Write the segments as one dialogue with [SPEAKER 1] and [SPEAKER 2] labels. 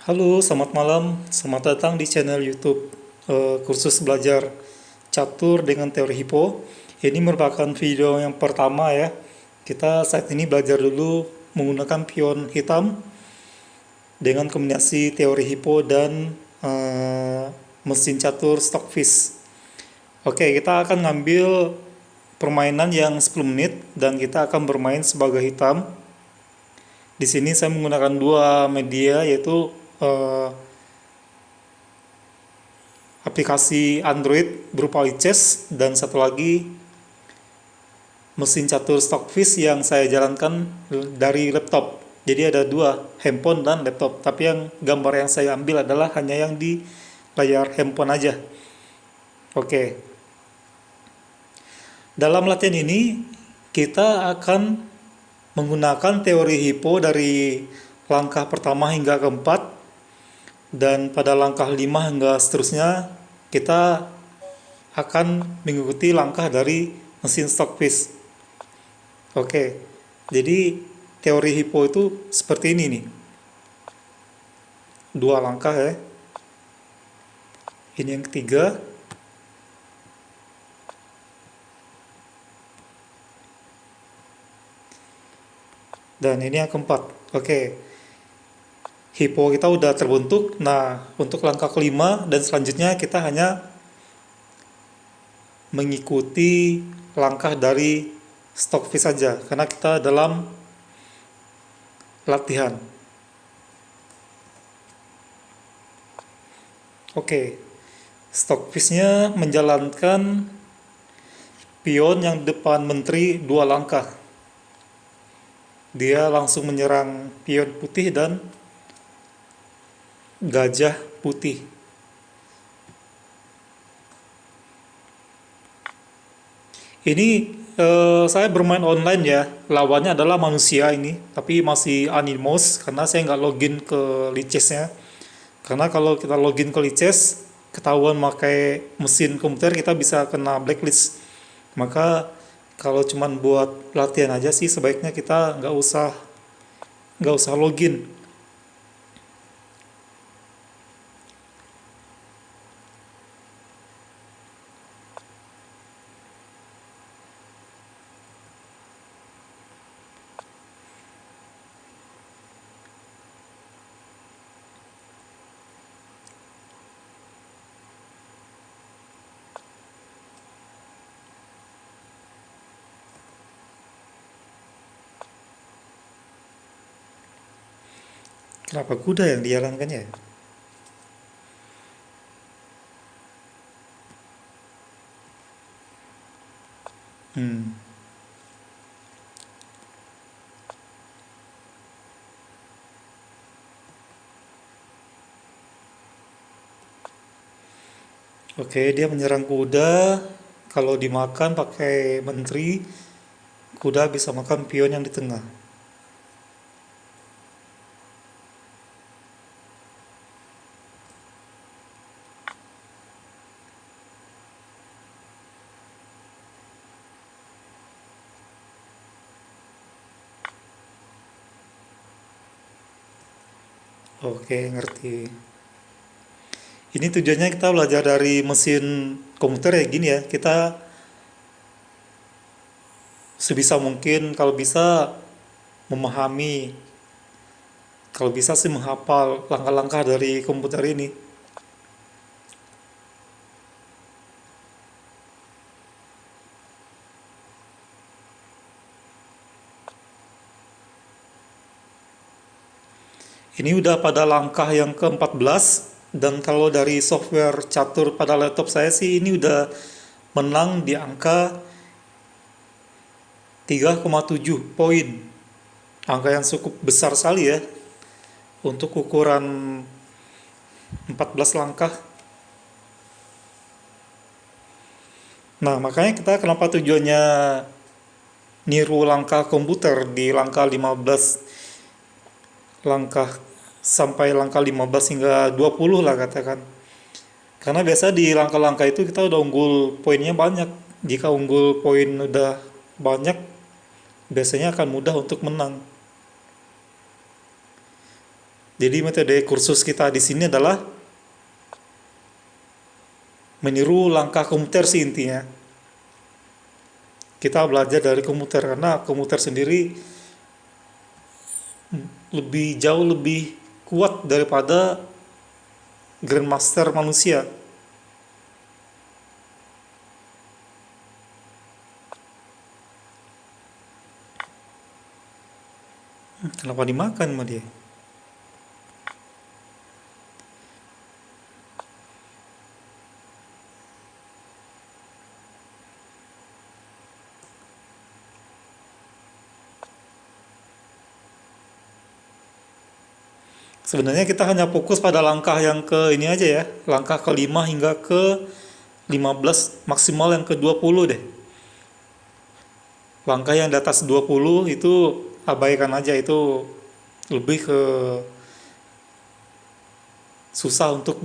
[SPEAKER 1] Halo, selamat malam. Selamat datang di channel YouTube kursus belajar catur dengan teori Hippo. Ini merupakan video yang pertama ya. Kita saat ini belajar dulu menggunakan pion hitam dengan kombinasi teori Hippo dan mesin catur Stockfish. Oke, kita akan ngambil permainan yang 10 menit dan kita akan bermain sebagai hitam. Di sini saya menggunakan dua media yaitu eh, aplikasi Android berupa iChess dan satu lagi mesin catur Stockfish yang saya jalankan dari laptop. Jadi ada dua, handphone dan laptop. Tapi yang gambar yang saya ambil adalah hanya yang di layar handphone aja. Oke. Dalam latihan ini kita akan menggunakan teori Hippo dari langkah pertama hingga keempat, dan pada langkah 5 hingga seterusnya kita akan mengikuti langkah dari mesin Stockfish. Oke, jadi teori Hippo itu seperti ini nih. Dua langkah ya. Ini yang ketiga. Dan ini yang keempat. Oke, Hippo kita udah terbentuk. Nah, untuk langkah kelima dan selanjutnya kita hanya mengikuti langkah dari Stockfish saja karena kita dalam latihan. Oke, Stockfishnya menjalankan pion yang depan menteri dua langkah. Dia langsung menyerang pion putih dan gajah putih. Ini saya bermain online ya. Lawannya adalah manusia ini, tapi masih Animos karena saya nggak login ke Lichess-nya. Karena kalau kita login ke Lichess, ketahuan pakai mesin komputer kita bisa kena blacklist. Maka kalau cuman buat latihan aja sih sebaiknya kita nggak usah login. Kenapa kuda yang dijalankannya ya? Hmm. Oke, dia menyerang kuda. Kalau dimakan pakai menteri, kuda bisa makan pion yang di tengah. Oke, ngerti. Ini tujuannya kita belajar dari mesin komputer ya gini ya. Kita sebisa mungkin kalau bisa memahami, kalau bisa sih menghafal langkah-langkah dari komputer ini. Ini udah pada langkah yang ke-14, dan kalau dari software catur pada laptop saya sih ini udah menang di angka 3,7 poin. Angka yang cukup besar sekali ya untuk ukuran 14 langkah. Nah, makanya kita kenapa tujuannya niru langkah komputer di langkah 15, langkah sampai langkah 15 hingga 20 lah katakan. Karena biasa di langkah-langkah itu kita udah unggul poinnya banyak. Jika unggul poin udah banyak, biasanya akan mudah untuk menang. Jadi metode kursus kita di sini adalah meniru langkah komputer sih intinya. Kita belajar dari komputer karena komputer sendiri jauh lebih kuat daripada grandmaster manusia. Kenapa dimakan sama dia? Sebenarnya kita hanya fokus pada langkah yang ke ini aja ya, langkah ke-5 hingga ke-15, maksimal yang ke-20 deh. Langkah yang di atas 20 itu abaikan aja, itu lebih ke susah untuk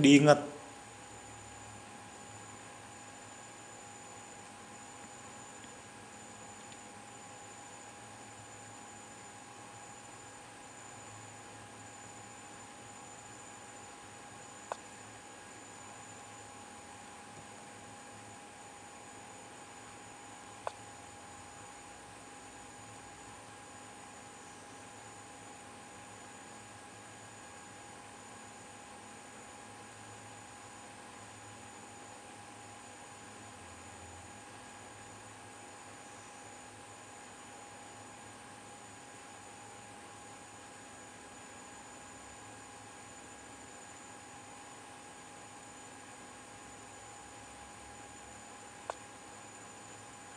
[SPEAKER 1] diingat.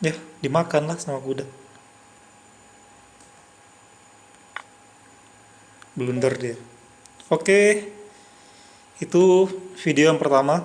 [SPEAKER 1] Ya, dimakan lah sama kuda. Blunder dia. Oke, itu video yang pertama.